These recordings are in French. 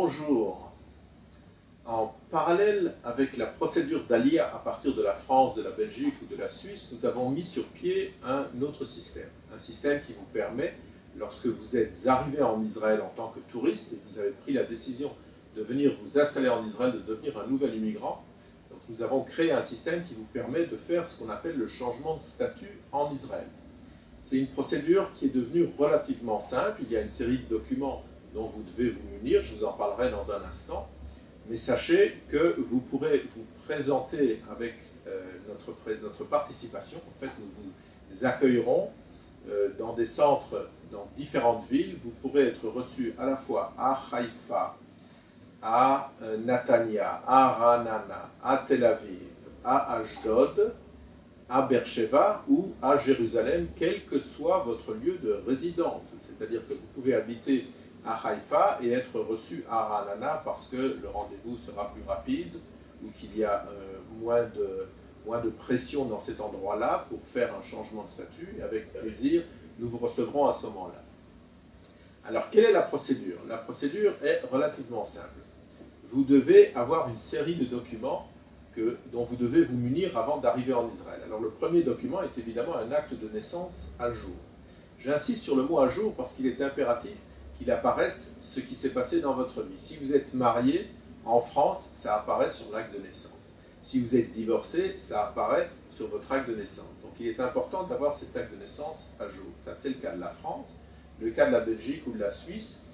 Bonjour. En parallèle avec la procédure d'Alia à partir de la France, de la Belgique ou de la Suisse, nous avons mis sur pied un autre système. Un système qui vous permet, lorsque vous êtes arrivé en Israël en tant que touriste et que vous avez pris la décision de venir vous installer en Israël, de devenir un nouvel immigrant, donc nous avons créé un système qui vous permet de faire ce qu'on appelle le changement de statut en Israël. C'est une procédure qui est devenue relativement simple. Il y a une série de documents dont vous devez vous munir, je vous en parlerai dans un instant. Mais sachez que vous pourrez vous présenter avec notre participation. En fait, nous vous accueillerons dans des centres, dans différentes villes. Vous pourrez être reçu à la fois à Haïfa, à Natania, à Ranana, à Tel Aviv, à Ashdod, à Beersheba ou à Jérusalem, quel que soit votre lieu de résidence. C'est-à-dire que vous pouvez habiter à Haïfa et être reçu à Ranana parce que le rendez-vous sera plus rapide ou qu'il y a moins de pression dans cet endroit-là pour faire un changement de statut. Et avec plaisir, nous vous recevrons à ce moment-là. Alors, quelle est la procédure? La procédure est relativement simple. Vous devez avoir une série de documents dont vous devez vous munir avant d'arriver en Israël. Alors, le premier document est évidemment un acte de naissance à jour. J'insiste sur le mot à jour parce qu'il est impératif qu'il apparaisse ce qui s'est passé dans votre vie. Si vous êtes marié en France, ça apparaît sur l'acte de naissance. Si vous êtes divorcé, ça apparaît sur votre acte de naissance. Donc il est important d'avoir cet acte de naissance à jour. Ça, c'est le cas de la France. Le cas de la Belgique ou de la Suisse,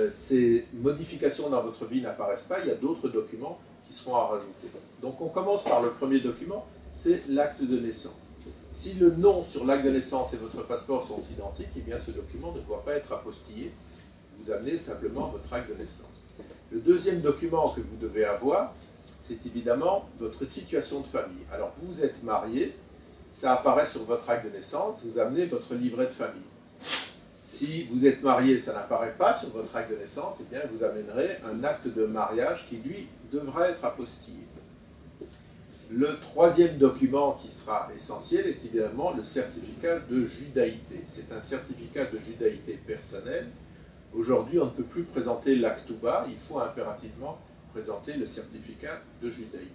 ces modifications dans votre vie n'apparaissent pas. Il y a d'autres documents qui seront à rajouter. Donc on commence par le premier document, c'est l'acte de naissance. Si le nom sur l'acte de naissance et votre passeport sont identiques, eh bien ce document ne doit pas être apostillé. Vous amenez simplement votre acte de naissance. Le deuxième document que vous devez avoir, c'est évidemment votre situation de famille. Alors vous êtes marié, ça apparaît sur votre acte de naissance, vous amenez votre livret de famille. Si vous êtes marié, ça n'apparaît pas sur votre acte de naissance, eh bien vous amènerez un acte de mariage qui, lui, devra être apostillé. Le troisième document qui sera essentiel est évidemment le certificat de judaïté. C'est un certificat de judaïté personnel. Aujourd'hui, on ne peut plus présenter l'Aktouba, il faut impérativement présenter le certificat de judaïté.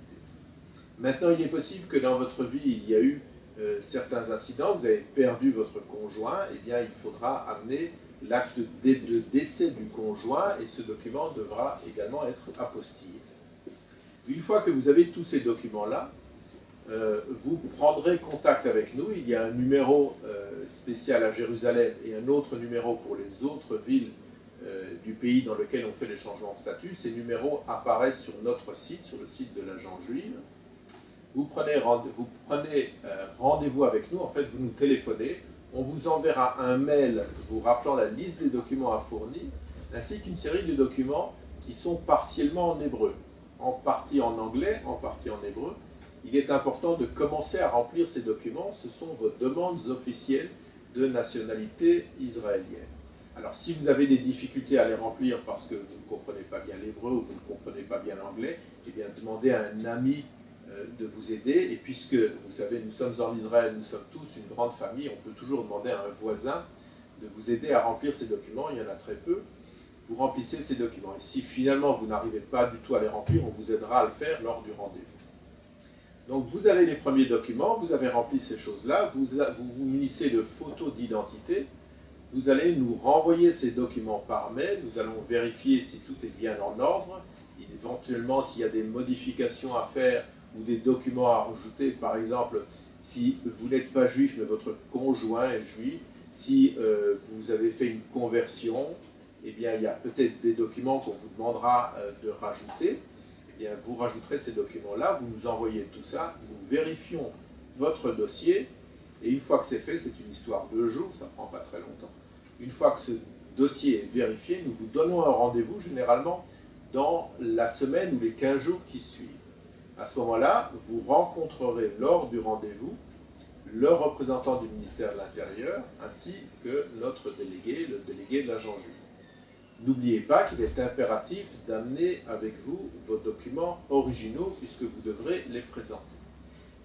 Maintenant, il est possible que dans votre vie, il y a eu certains incidents, vous avez perdu votre conjoint, eh bien, il faudra amener l'acte de décès du conjoint et ce document devra également être apostillé. Une fois que vous avez tous ces documents-là, vous prendrez contact avec nous. Il y a un numéro spécial à Jérusalem et un autre numéro pour les autres villes du pays dans lequel on fait les changements de statut. Ces numéros apparaissent sur notre site, sur le site de l'agent juive. Vous prenez rendez-vous avec nous, en fait vous nous téléphonez, on vous enverra un mail vous rappelant la liste des documents à fournir, ainsi qu'une série de documents qui sont partiellement en hébreu, en partie en anglais, en partie en hébreu. Il est important de commencer à remplir ces documents, ce sont vos demandes officielles de nationalité israélienne. Alors si vous avez des difficultés à les remplir parce que vous ne comprenez pas bien l'hébreu ou vous ne comprenez pas bien l'anglais, eh bien demandez à un ami de vous aider. Et puisque, vous savez, nous sommes en Israël, nous sommes tous une grande famille, on peut toujours demander à un voisin de vous aider à remplir ces documents, il y en a très peu. Vous remplissez ces documents. Et si finalement vous n'arrivez pas du tout à les remplir, on vous aidera à le faire lors du rendez-vous. Donc vous avez les premiers documents, vous avez rempli ces choses-là, vous vous munissez de photos d'identité, vous allez nous renvoyer ces documents par mail, nous allons vérifier si tout est bien en ordre, éventuellement s'il y a des modifications à faire ou des documents à rajouter, par exemple, si vous n'êtes pas juif mais votre conjoint est juif, si vous avez fait une conversion, eh bien il y a peut-être des documents qu'on vous demandera de rajouter, eh bien vous rajouterez ces documents-là, vous nous envoyez tout ça, nous vérifions votre dossier, et une fois que c'est fait, c'est une histoire de jours, ça ne prend pas très longtemps. Une fois que ce dossier est vérifié, nous vous donnons un rendez-vous, généralement dans la semaine ou les 15 jours qui suivent. À ce moment-là, vous rencontrerez lors du rendez-vous le représentant du ministère de l'Intérieur ainsi que notre délégué, le délégué de l'agent juif. N'oubliez pas qu'il est impératif d'amener avec vous vos documents originaux puisque vous devrez les présenter.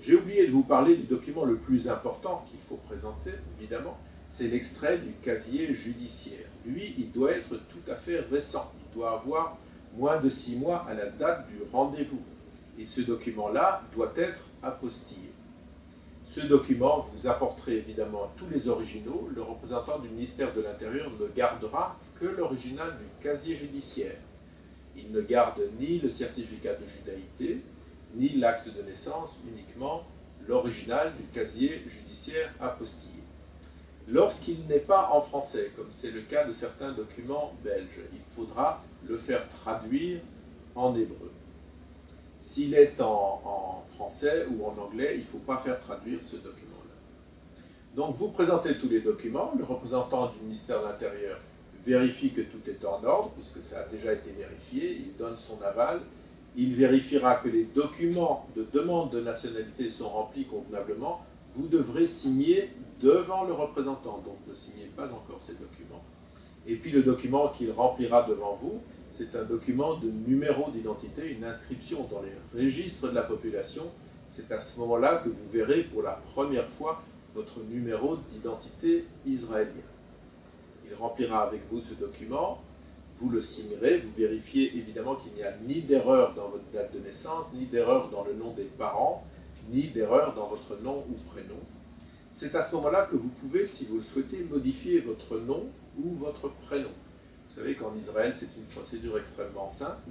J'ai oublié de vous parler du document le plus important qu'il faut présenter, évidemment, c'est l'extrait du casier judiciaire. Lui, il doit être tout à fait récent, il doit avoir moins de 6 mois à la date du rendez-vous. Et ce document-là doit être apostillé. Ce document, vous apporterez évidemment tous les originaux. Le représentant du ministère de l'Intérieur ne gardera que l'original du casier judiciaire. Il ne garde ni le certificat de judaïté, ni l'acte de naissance, uniquement l'original du casier judiciaire apostillé. Lorsqu'il n'est pas en français, comme c'est le cas de certains documents belges, il faudra le faire traduire en hébreu. S'il est en français ou en anglais, il ne faut pas faire traduire ce document-là. Donc vous présentez tous les documents, le représentant du ministère de l'Intérieur vérifie que tout est en ordre, puisque ça a déjà été vérifié, il donne son aval, il vérifiera que les documents de demande de nationalité sont remplis convenablement, vous devrez signer devant le représentant, donc ne signez pas encore ces documents. Et puis le document qu'il remplira devant vous, c'est un document de numéro d'identité, une inscription dans les registres de la population. C'est à ce moment-là que vous verrez pour la première fois votre numéro d'identité israélien. Il remplira avec vous ce document, vous le signerez, vous vérifiez évidemment qu'il n'y a ni d'erreur dans votre date de naissance, ni d'erreur dans le nom des parents, ni d'erreur dans votre nom ou prénom. C'est à ce moment-là que vous pouvez, si vous le souhaitez, modifier votre nom ou votre prénom. Vous savez qu'en Israël, c'est une procédure extrêmement simple.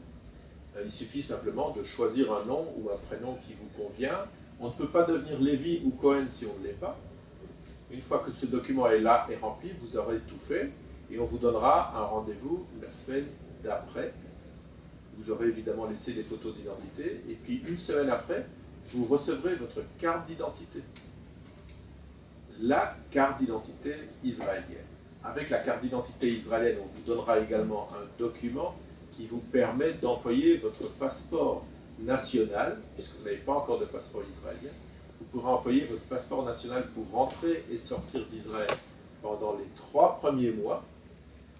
Il suffit simplement de choisir un nom ou un prénom qui vous convient. On ne peut pas devenir Lévi ou Cohen si on ne l'est pas. Une fois que ce document est là et rempli, vous aurez tout fait et on vous donnera un rendez-vous la semaine d'après. Vous aurez évidemment laissé des photos d'identité et puis une semaine après, vous recevrez votre carte d'identité. La carte d'identité israélienne. Avec la carte d'identité israélienne, on vous donnera également un document qui vous permet d'employer votre passeport national, puisque vous n'avez pas encore de passeport israélien. Vous pourrez employer votre passeport national pour rentrer et sortir d'Israël pendant les 3 premiers mois,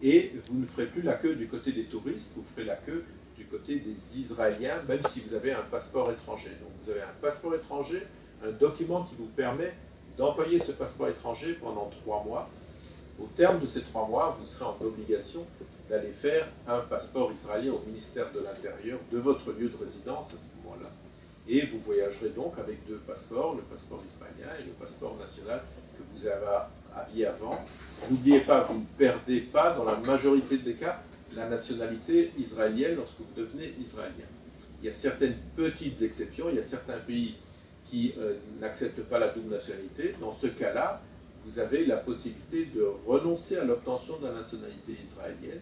et vous ne ferez plus la queue du côté des touristes, vous ferez la queue du côté des Israéliens, même si vous avez un passeport étranger. Donc vous avez un passeport étranger, un document qui vous permet d'employer ce passeport étranger pendant 3 mois. Au terme de ces 3 mois, vous serez en obligation d'aller faire un passeport israélien au ministère de l'Intérieur de votre lieu de résidence à ce moment-là. Et vous voyagerez donc avec 2 passeports, le passeport israélien et le passeport national que vous aviez avant. N'oubliez pas, vous ne perdez pas, dans la majorité des cas, la nationalité israélienne lorsque vous devenez israélien. Il y a certaines petites exceptions, il y a certains pays qui n'acceptent pas la double nationalité. Dans ce cas-là, vous avez la possibilité de renoncer à l'obtention de la nationalité israélienne.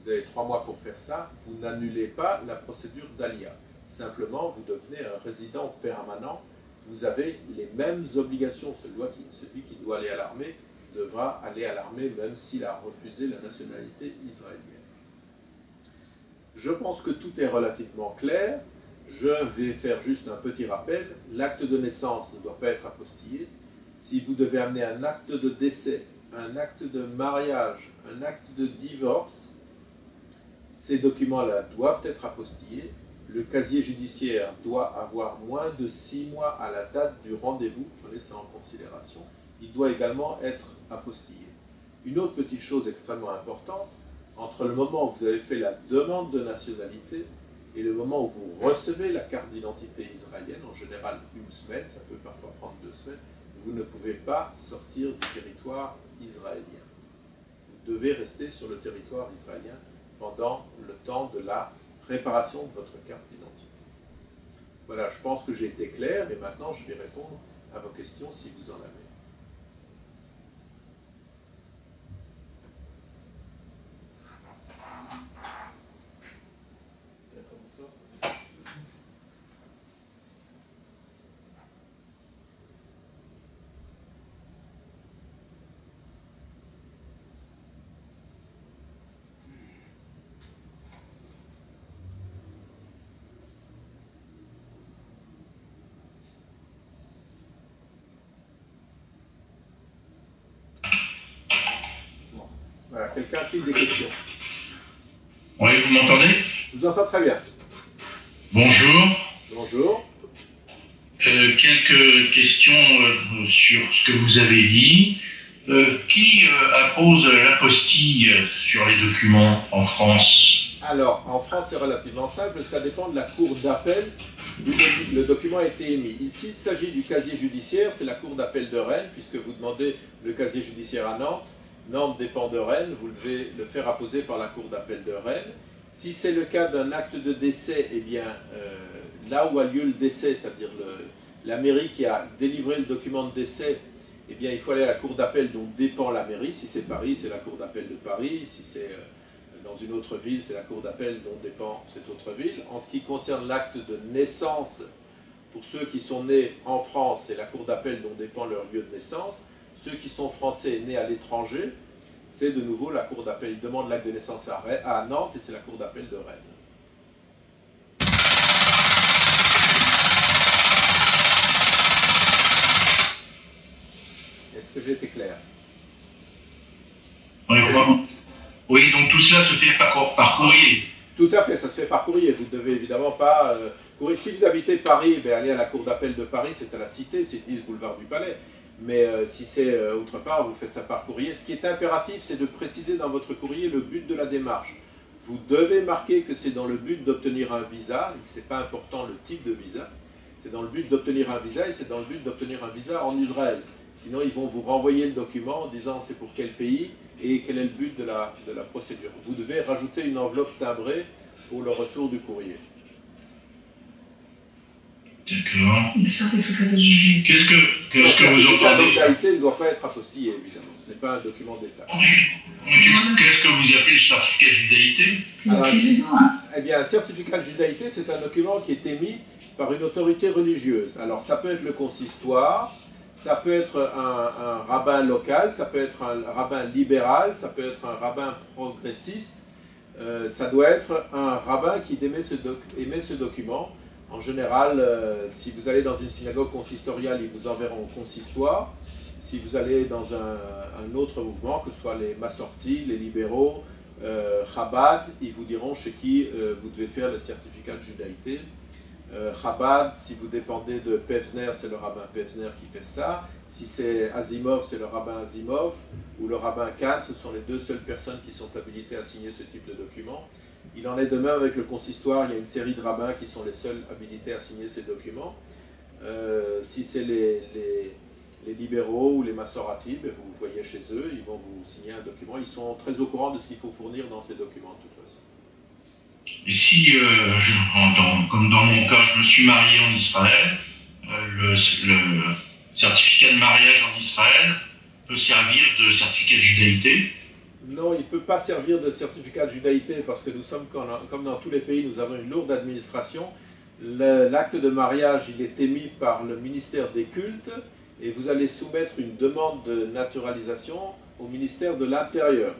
Vous avez 3 mois pour faire ça. Vous n'annulez pas la procédure d'Alia. Simplement, vous devenez un résident permanent. Vous avez les mêmes obligations. Celui qui doit aller à l'armée devra aller à l'armée même s'il a refusé la nationalité israélienne. Je pense que tout est relativement clair. Je vais faire juste un petit rappel. L'acte de naissance ne doit pas être apostillé. Si vous devez amener un acte de décès, un acte de mariage, un acte de divorce, ces documents-là doivent être apostillés. Le casier judiciaire doit avoir moins de 6 mois à la date du rendez-vous, prenez ça en considération. Il doit également être apostillé. Une autre petite chose extrêmement importante, entre le moment où vous avez fait la demande de nationalité et le moment où vous recevez la carte d'identité israélienne, en général 1 semaine, ça peut parfois prendre 2 semaines, vous ne pouvez pas sortir du territoire israélien. Vous devez rester sur le territoire israélien pendant le temps de la préparation de votre carte d'identité. Voilà, je pense que j'ai été clair et maintenant je vais répondre à vos questions si vous en avez. Voilà, quelqu'un a-t-il des questions? Oui, vous m'entendez? Je vous entends très bien. Bonjour. Bonjour. Quelques questions sur ce que vous avez dit. Qui appose l'apostille sur les documents en France? Alors, en France, c'est relativement simple, ça dépend de la cour d'appel d'où le document a été émis. Ici, il s'agit du casier judiciaire, c'est la cour d'appel de Rennes, puisque vous demandez le casier judiciaire à Nantes. Nantes dépend de Rennes, vous devez le faire apposer par la cour d'appel de Rennes. Si c'est le cas d'un acte de décès, eh bien, là où a lieu le décès, c'est-à-dire la mairie qui a délivré le document de décès, eh bien, il faut aller à la cour d'appel dont dépend la mairie. Si c'est Paris, c'est la cour d'appel de Paris. Si c'est dans une autre ville, c'est la cour d'appel dont dépend cette autre ville. En ce qui concerne l'acte de naissance, pour ceux qui sont nés en France, c'est la cour d'appel dont dépend leur lieu de naissance. Ceux qui sont français nés à l'étranger, c'est de nouveau la cour d'appel. Ils demandent l'acte de naissance à Nantes et c'est la cour d'appel de Rennes. Est-ce que j'ai été clair? Oui, donc tout cela se fait par courrier. Tout à fait, ça se fait par courrier. Vous ne devez évidemment pas courir. Si vous habitez Paris, allez à la cour d'appel de Paris, c'est à la Cité, c'est 10 boulevard du Palais. Mais si c'est autre part, vous faites ça par courrier. Ce qui est impératif, c'est de préciser dans votre courrier le but de la démarche. Vous devez marquer que c'est dans le but d'obtenir un visa. Ce n'est pas important le type de visa. C'est dans le but d'obtenir un visa et c'est dans le but d'obtenir un visa en Israël. Sinon, ils vont vous renvoyer le document en disant c'est pour quel pays et quel est le but de la procédure. Vous devez rajouter une enveloppe timbrée pour le retour du courrier. D'accord. Le certificat de justice. Qu'est-ce que vous entendez? Le certificat d'identité ne doit pas être apostillé, évidemment. Ce n'est pas un document d'État. Qu'est-ce que vous appelez le certificat de judaïté? Eh bien, un certificat de judaïté, c'est un document qui est émis par une autorité religieuse. Alors, ça peut être le consistoire, ça peut être un rabbin local, ça peut être un rabbin libéral, ça peut être un rabbin progressiste. Ça doit être un rabbin qui émet ce document. En général, si vous allez dans une synagogue consistoriale, ils vous enverront au consistoire. Si vous allez dans un autre mouvement, que ce soit les Massortis, les libéraux, Chabad, ils vous diront chez qui vous devez faire le certificat de judaïté. Chabad, si vous dépendez de Pevsner, c'est le rabbin Pevsner qui fait ça. Si c'est Asimov, c'est le rabbin Asimov. Ou le rabbin Kahn, ce sont les deux seules personnes qui sont habilitées à signer ce type de document. Il en est de même avec le consistoire, il y a une série de rabbins qui sont les seuls habilités à signer ces documents. Si c'est les libéraux ou les massoratim, vous voyez chez eux, ils vont vous signer un document. Ils sont très au courant de ce qu'il faut fournir dans ces documents de toute façon. Et si, comme dans mon cas, je me suis marié en Israël, le certificat de mariage en Israël peut servir de certificat de judaïté? Non, il ne peut pas servir de certificat de judaïté parce que nous sommes, comme dans tous les pays, nous avons une lourde administration. L'acte de mariage, il est émis par le ministère des cultes et vous allez soumettre une demande de naturalisation au ministère de l'Intérieur.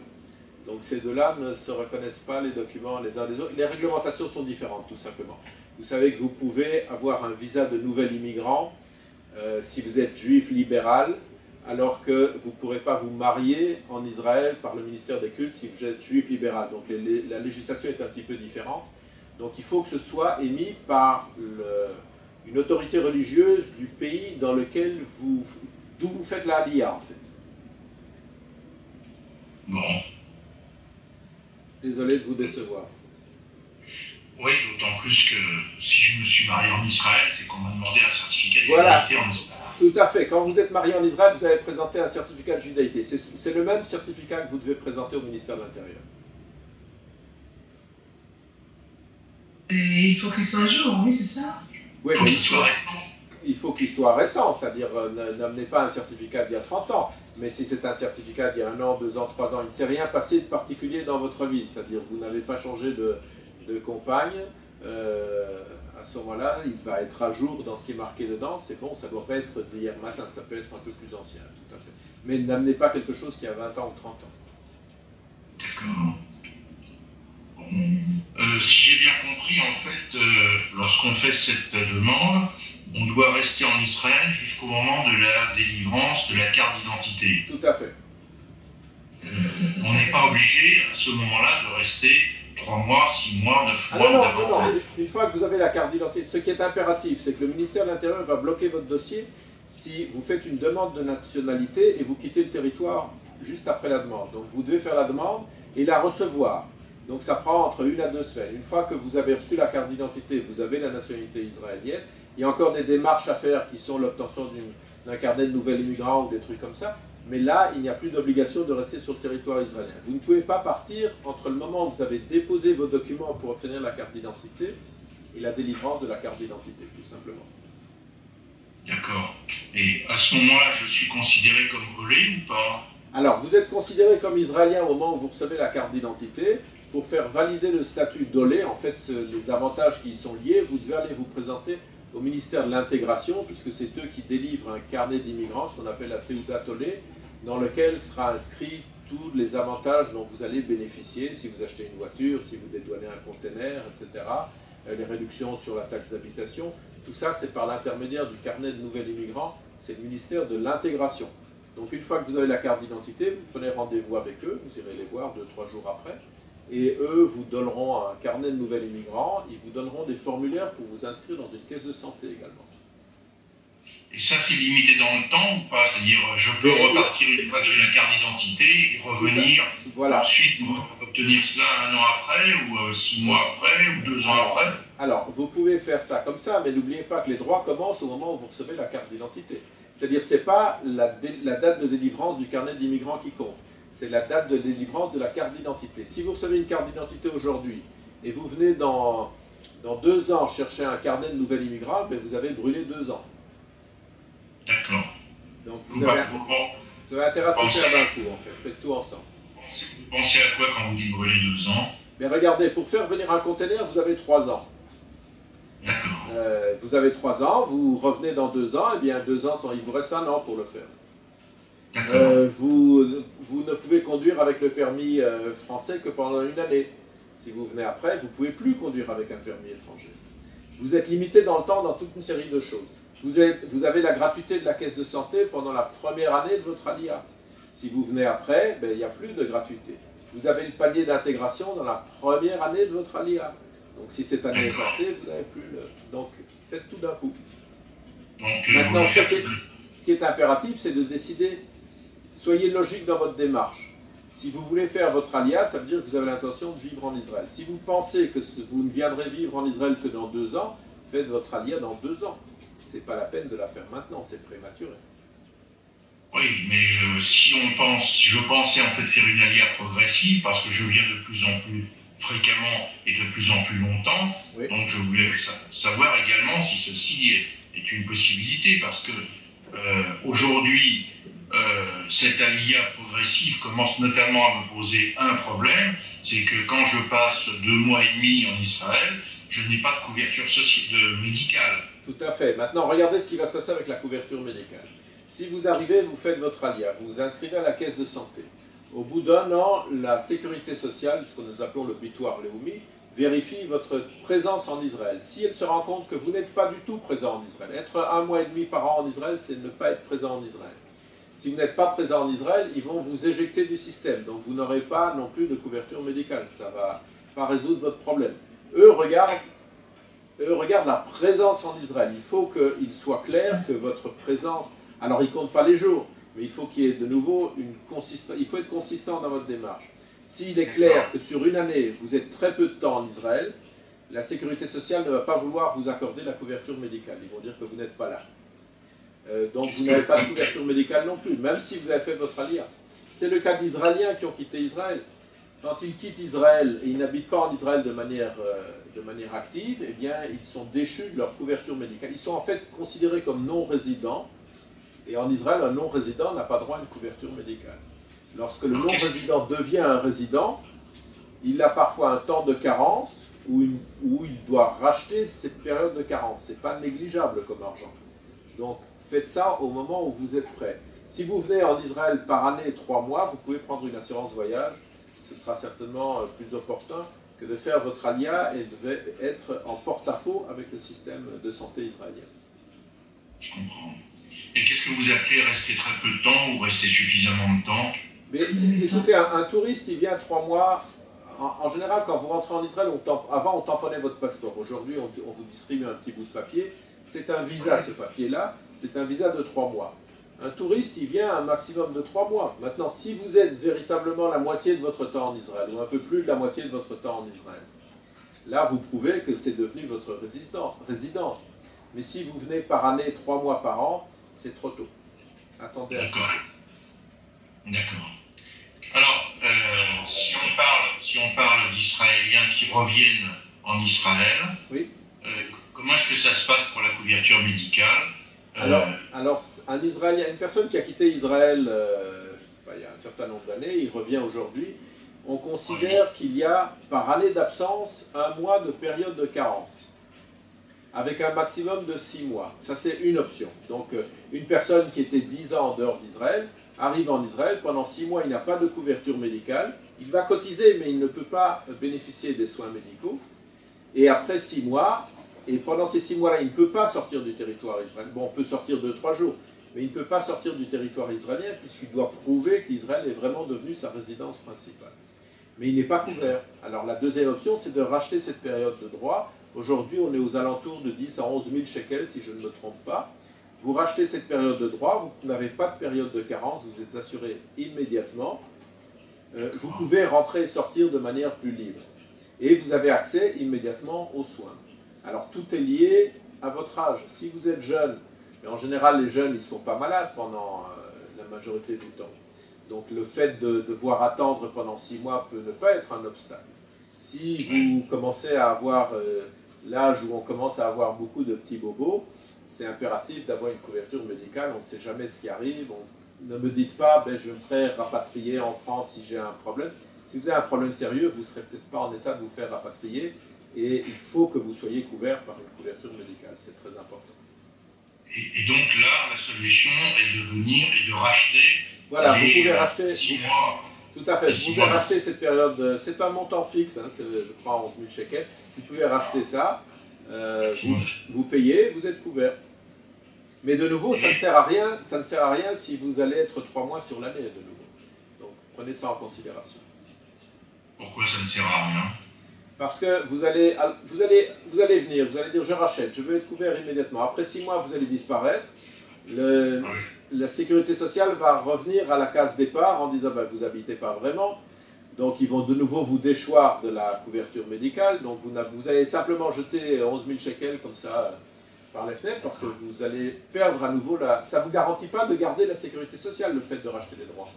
Donc ces deux-là ne se reconnaissent pas les documents les uns des autres. Les réglementations sont différentes, tout simplement. Vous savez que vous pouvez avoir un visa de nouvel immigrant si vous êtes juif libéral, alors que vous ne pourrez pas vous marier en Israël par le ministère des cultes si vous êtes juif libéral. Donc la législation est un petit peu différente. Donc il faut que ce soit émis par une autorité religieuse du pays dans lequel d'où vous faites la aliyah, en fait. Bon. Désolé de vous décevoir. Oui, d'autant plus que si je me suis marié en Israël, c'est qu'on m'a demandé un certificat de Voilà. judaïté en Israël. Tout à fait. Quand vous êtes marié en Israël, vous avez présenté un certificat de judaïté. C'est le même certificat que vous devez présenter au ministère de l'Intérieur. Et il faut qu'il soit à jour, oui, c'est ça? Oui, Faut mais qu'il soit récent. il faut qu'il soit récent, c'est-à-dire n'amenez pas un certificat d'il y a 30 ans. Mais si c'est un certificat d'il y a 1 an, 2 ans, 3 ans, il ne s'est rien passé de particulier dans votre vie. C'est-à-dire vous n'avez pas changé de compagne. À ce moment-là, il va être à jour dans ce qui est marqué dedans. C'est bon, ça ne doit pas être d'hier matin, ça peut être un peu plus ancien, tout à fait. Mais n'amenez pas quelque chose qui a 20 ans ou 30 ans. D'accord. Bon. Si j'ai bien compris, en fait, lorsqu'on fait cette demande, on doit rester en Israël jusqu'au moment de la délivrance de la carte d'identité. Tout à fait. On n'est pas obligé, à ce moment-là, de rester 3 mois, 6 mois, 9 Ah mois non, d'avant. non, non. Une fois que vous avez la carte d'identité, ce qui est impératif, c'est que le ministère de l'Intérieur va bloquer votre dossier si vous faites une demande de nationalité et vous quittez le territoire juste après la demande. Donc vous devez faire la demande et la recevoir. Donc ça prend entre 1 à 2 semaines. Une fois que vous avez reçu la carte d'identité, vous avez la nationalité israélienne. Il y a encore des démarches à faire qui sont l'obtention d'un carnet de nouvel immigrant ou des trucs comme ça. Mais là, il n'y a plus d'obligation de rester sur le territoire israélien. Vous ne pouvez pas partir entre le moment où vous avez déposé vos documents pour obtenir la carte d'identité et la délivrance de la carte d'identité, tout simplement. D'accord. Et à ce moment-là, je suis considéré comme volé ou pas? Alors, vous êtes considéré comme israélien au moment où vous recevez la carte d'identité. Pour faire valider le statut d'olé, en fait, les avantages qui y sont liés, vous devez aller vous présenter au ministère de l'intégration, puisque c'est eux qui délivrent un carnet d'immigrants, ce qu'on appelle la Teudat Olé, dans lequel sera inscrit tous les avantages dont vous allez bénéficier si vous achetez une voiture, si vous dédouanez un conteneur, etc. Les réductions sur la taxe d'habitation. Tout ça, c'est par l'intermédiaire du carnet de nouvel immigrant, c'est le ministère de l'intégration. Donc une fois que vous avez la carte d'identité, vous prenez rendez-vous avec eux, vous irez les voir 2-3 jours après, et eux vous donneront un carnet de nouvel immigrant, ils vous donneront des formulaires pour vous inscrire dans une caisse de santé également. Et ça, c'est limité dans le temps ou pas? C'est-à-dire, je peux repartir une fois que j'ai la carte d'identité et revenir ensuite pour obtenir cela 1 an après, ou 6 mois après, ou 2 ans après? Alors, vous pouvez faire ça comme ça, mais n'oubliez pas que les droits commencent au moment où vous recevez la carte d'identité. C'est-à-dire, ce n'est pas la date de délivrance du carnet d'immigrant qui compte, c'est la date de délivrance de la carte d'identité. Si vous recevez une carte d'identité aujourd'hui, et vous venez dans 2 ans chercher un carnet de nouvel immigrant, ben vous avez brûlé 2 ans. D'accord. Donc vous avez intérêt à tout faire d'un coup, en fait. Faites tout ensemble. Vous pensez à quoi quand vous dites brûler 2 ans? Mais regardez, pour faire venir un conteneur, vous avez 3 ans. D'accord. Vous avez 3 ans, vous revenez dans 2 ans, et bien 2 ans, il vous reste 1 an pour le faire. Vous ne pouvez conduire avec le permis français que pendant 1 année. Si vous venez après, vous ne pouvez plus conduire avec un permis étranger. Vous êtes limité dans le temps dans toute une série de choses. Vous avez la gratuité de la caisse de santé pendant la première année de votre alia. Si vous venez après, ben, il n'y a plus de gratuité. Vous avez le panier d'intégration dans la première année de votre alia. Donc si cette année est passée, vous n'avez plus le... Donc faites tout d'un coup. Maintenant, ce qui est impératif, c'est de décider, soyez logique dans votre démarche. Si vous voulez faire votre alia, ça veut dire que vous avez l'intention de vivre en Israël. Si vous pensez que vous ne viendrez vivre en Israël que dans 2 ans, faites votre alia dans 2 ans. Ce n'est pas la peine de la faire maintenant, c'est prématuré. Oui, mais si je pensais en fait faire une alia progressive, parce que je viens de plus en plus fréquemment et de plus en plus longtemps, oui. Donc je voulais savoir également si ceci est une possibilité, parce que aujourd'hui, cette alia progressive commence notamment à me poser un problème, c'est que quand je passe 2 mois et demi en Israël, je n'ai pas de couverture médicale. Tout à fait. Maintenant, regardez ce qui va se passer avec la couverture médicale. Si vous arrivez, vous faites votre alia, vous vous inscrivez à la caisse de santé. Au bout d'1 an, la sécurité sociale, ce que nous appelons le Bitoire Leumi, vérifie votre présence en Israël. Si elle se rend compte que vous n'êtes pas du tout présent en Israël, être 1 mois et demi par an en Israël, c'est ne pas être présent en Israël. Si vous n'êtes pas présent en Israël, ils vont vous éjecter du système, donc vous n'aurez pas non plus de couverture médicale. Ça ne va pas résoudre votre problème. Eux regardent la présence en Israël. Il faut qu'il soit clair que votre présence... Alors, ils ne comptent pas les jours, mais il faut qu'il y ait de nouveau une consistance. Il faut être consistant dans votre démarche. S'il est clair que sur 1 année, vous êtes très peu de temps en Israël, la sécurité sociale ne va pas vouloir vous accorder la couverture médicale. Ils vont dire que vous n'êtes pas là. Donc, vous n'avez pas de couverture médicale non plus, même si vous avez fait votre alia. C'est le cas d'Israéliens qui ont quitté Israël. Quand ils quittent Israël et ils n'habitent pas en Israël de manière active, eh bien, ils sont déchus de leur couverture médicale. Ils sont en fait considérés comme non-résidents. Et en Israël, un non-résident n'a pas droit à une couverture médicale. Lorsque le non-résident devient un résident, il a parfois un temps de carence où il doit racheter cette période de carence. Ce n'est pas négligeable comme argent. Donc, faites ça au moment où vous êtes prêt. Si vous venez en Israël par année 3 mois, vous pouvez prendre une assurance voyage. Ce sera certainement plus opportun que de faire votre alia et d'être en porte-à-faux avec le système de santé israélien. Je comprends. Et qu'est-ce que vous appelez rester très peu de temps ou rester suffisamment de temps? Mais écoutez, un touriste, il vient 3 mois. En général, quand vous rentrez en Israël, avant on tamponnait votre passeport. Aujourd'hui, on vous distribue un petit bout de papier. C'est un visa, ce papier-là. C'est un visa de 3 mois. Un touriste, il vient un maximum de 3 mois. Maintenant, si vous êtes véritablement la moitié de votre temps en Israël, ou un peu plus de la moitié de votre temps en Israël, là, vous prouvez que c'est devenu votre résidence. Mais si vous venez par année 3 mois par an, c'est trop tôt. Attendez un peu. D'accord. Alors, si on parle d'Israéliens qui reviennent en Israël, oui. Comment est-ce que ça se passe pour la couverture médicale? Alors, un Israélien, une personne qui a quitté Israël, je sais pas, il y a un certain nombre d'années, il revient aujourd'hui, on considère qu'il y a par année d'absence 1 mois de période de carence, avec un maximum de 6 mois. Ça, c'est une option. Donc, une personne qui était 10 ans en dehors d'Israël arrive en Israël, pendant 6 mois, il n'a pas de couverture médicale, il va cotiser, mais il ne peut pas bénéficier des soins médicaux, et après 6 mois, et pendant ces 6 mois-là, il ne peut pas sortir du territoire israélien. Bon, on peut sortir 2-3 jours, mais il ne peut pas sortir du territoire israélien puisqu'il doit prouver qu'Israël est vraiment devenu sa résidence principale. Mais il n'est pas couvert. Alors la deuxième option, c'est de racheter cette période de droit. Aujourd'hui, on est aux alentours de 10 à 11 000 shekels, si je ne me trompe pas. Vous rachetez cette période de droit, vous n'avez pas de période de carence, vous êtes assuré immédiatement. Vous pouvez rentrer et sortir de manière plus libre. Et vous avez accès immédiatement aux soins. Alors tout est lié à votre âge. Si vous êtes jeune, mais en général les jeunes ils ne sont pas malades pendant la majorité du temps. Donc le fait de devoir attendre pendant 6 mois peut ne pas être un obstacle. Si vous commencez à avoir l'âge où on commence à avoir beaucoup de petits bobos, c'est impératif d'avoir une couverture médicale, on ne sait jamais ce qui arrive. Ne me dites pas ben, je me ferai rapatrier en France si j'ai un problème. Si vous avez un problème sérieux, vous ne serez peut-être pas en état de vous faire rapatrier. Et il faut que vous soyez couvert par une couverture médicale, c'est très important. Et donc là, la solution est de venir et de racheter. Voilà, vous pouvez racheter. 6 mois. Tout à fait, vous pouvez racheter cette période, c'est un montant fixe, hein, je crois 11 000 shekels. Vous pouvez racheter ça, vous payez, vous êtes couvert. Mais de nouveau, ça ne sert à rien si vous allez être 3 mois sur l'année de nouveau. Donc prenez ça en considération. Pourquoi ça ne sert à rien? Parce que vous allez venir, vous allez dire je rachète, je veux être couvert immédiatement. Après 6 mois, vous allez disparaître. La sécurité sociale va revenir à la case départ en disant ben, vous n'habitez pas vraiment. Donc ils vont de nouveau vous déchoir de la couverture médicale. Donc vous allez simplement jeter 11 000 shekels comme ça par les fenêtres parce que vous allez perdre à nouveau la... Ça ne vous garantit pas de garder la sécurité sociale, le fait de racheter les droits.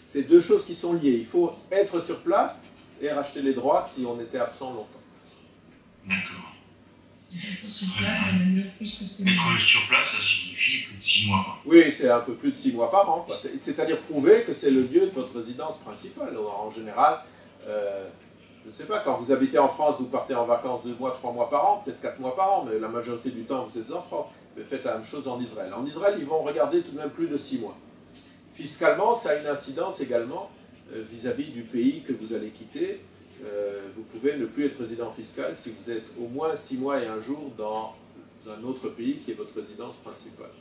C'est deux choses qui sont liées. Il faut être sur place et racheter les droits si on était absent longtemps. D'accord. Être sur place, ça veut dire plus que c'est... Être sur place, ça signifie plus de 6 mois. Oui, c'est un peu plus de 6 mois par an. C'est-à-dire prouver que c'est le lieu de votre résidence principale. En général, je ne sais pas, quand vous habitez en France, vous partez en vacances 2 mois, 3 mois par an, peut-être 4 mois par an, mais la majorité du temps, vous êtes en France. Mais faites la même chose en Israël. En Israël, ils vont regarder tout de même plus de 6 mois. Fiscalement, ça a une incidence également vis-à-vis du pays que vous allez quitter. Vous pouvez ne plus être résident fiscal si vous êtes au moins 6 mois et 1 jour dans un autre pays qui est votre résidence principale.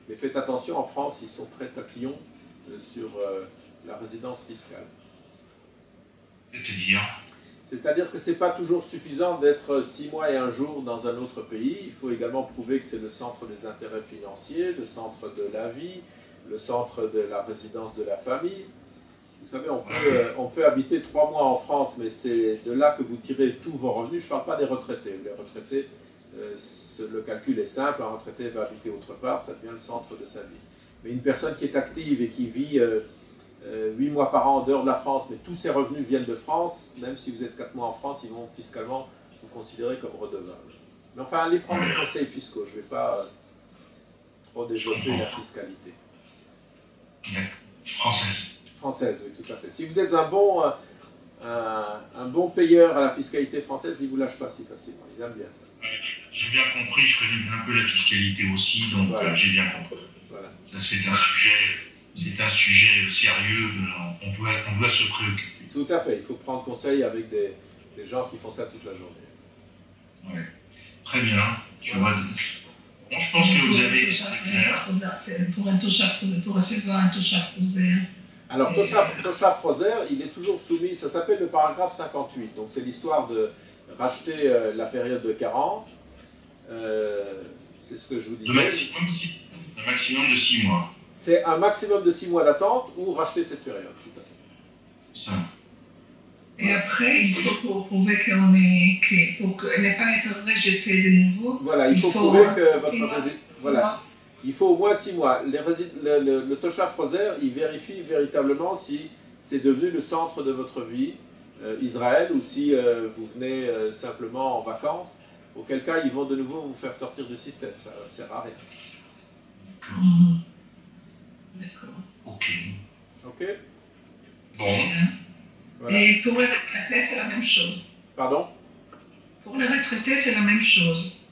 Mais faites attention, en France, ils sont très tatillons sur la résidence fiscale. C'est-à-dire que ce n'est pas toujours suffisant d'être 6 mois et 1 jour dans un autre pays. Il faut également prouver que c'est le centre des intérêts financiers, le centre de la vie, le centre de la résidence de la famille. Vous savez, on peut habiter 3 mois en France, mais c'est de là que vous tirez tous vos revenus. Je ne parle pas des retraités. Les retraités, le calcul est simple, un retraité va habiter autre part, ça devient le centre de sa vie. Mais une personne qui est active et qui vit 8 mois par an en dehors de la France, mais tous ses revenus viennent de France, même si vous êtes 4 mois en France, ils vont fiscalement vous considérer comme redevable. Mais enfin, allez prendre des conseils fiscaux, je ne vais pas trop développer la fiscalité. Française, oui, tout à fait. Si vous êtes un bon payeur à la fiscalité française, ils ne vous lâchent pas si facilement. Ils aiment bien ça. J'ai bien compris, je connais un peu la fiscalité aussi, donc voilà. J'ai bien compris. Voilà. Ça, c'est un sujet sérieux, on doit se préoccuper. Tout à fait, il faut prendre conseil avec des gens qui font ça toute la journée. Oui, très bien. Bon, je pense que vous avez... Pour recevoir un Toshav Choser. Alors, Toshav Choser, il est toujours soumis, ça s'appelle le paragraphe 58, donc c'est l'histoire de racheter la période de carence. c'est ce que je vous De disais. un maximum de 6 mois. C'est un maximum de 6 mois d'attente ou racheter cette période. Tout à fait. Ça. Et après, il faut prouver qu'on est, pour ne pas être rejeté de nouveau. Voilà, il faut prouver que six mois, votre six voilà. mois. Il faut au moins 6 mois. Le Toshav Choser, il vérifie véritablement si c'est devenu le centre de votre vie, Israël, ou si vous venez simplement en vacances. Auquel cas, ils vont de nouveau vous faire sortir du système. Ça ne sert à rien. Mhm. D'accord. Ok. Ok? Bon. Voilà. Et pour les retraités, c'est la même chose. Pardon? Pour les retraités, c'est la même chose.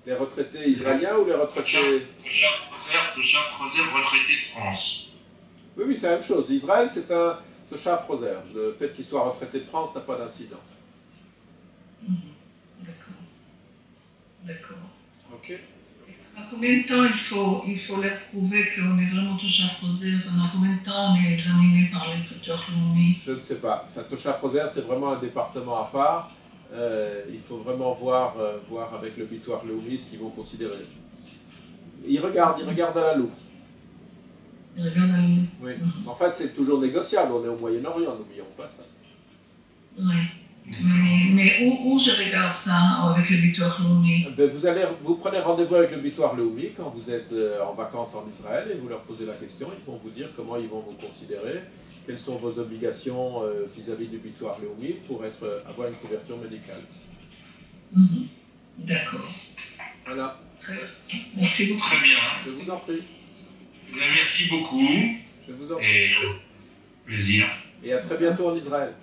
Les retraités israéliens ou les retraités... Toshav Choser retraité de France. Oui, oui, c'est la même chose. Israël, c'est un Toshav Choser. Le fait qu'il soit retraité de France n'a pas d'incidence. Mhm. D'accord. D'accord. Ok? En combien de temps il faut leur prouver qu'on est vraiment Toshav Choser? Pendant combien de temps on est examiné par les tuteurs Leumi? Je ne sais pas. Toshav Choser, c'est vraiment un département à part. Il faut vraiment voir avec le Bitoire Leumi ce qu'ils vont considérer. Ils regardent à la loupe. Il regarde à l'eau. Oui. Enfin, c'est toujours négociable. On est au Moyen-Orient, n'oublions pas ça. Oui. Mais où je regarde ça avec le Bitoire Leumi? Ben, vous prenez rendez-vous avec le Bitoire Leumi quand vous êtes en vacances en Israël et vous leur posez la question. Ils vont vous dire comment ils vont vous considérer, quelles sont vos obligations vis-à-vis du Bitoire Leumi pour avoir une couverture médicale. Mhm. D'accord. Voilà. Merci beaucoup. Très bien. Je vous en prie. Merci beaucoup. Je vous en prie. Et plaisir. Et à très bientôt en Israël.